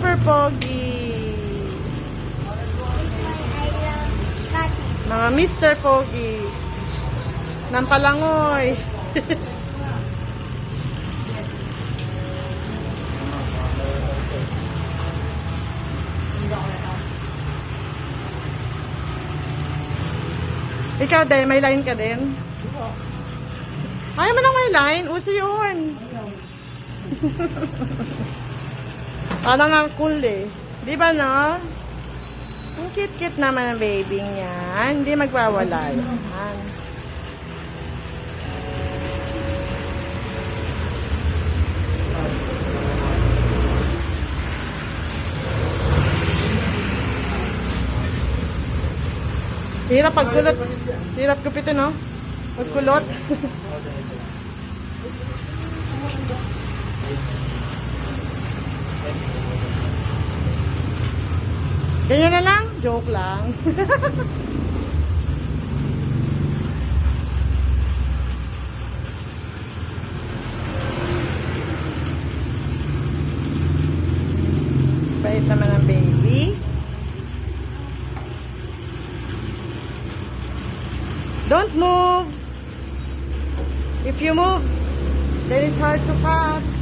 Super pogi. Mga Mr. Pogi. Ng Palangoy. Ikaw din, may line ka din? Ayaw mo lang may line? Uso yun. Parang nga cool eh. Di ba no? Ang cute-cute naman ang baby niya. Hindi magwawala yan. Hirap pagkulot. Hirap gupitin, no? Pagkulot. Ganyan na lang? Joke lang. Bait naman ang baby. Don't move. If you move, then it's hard to cut.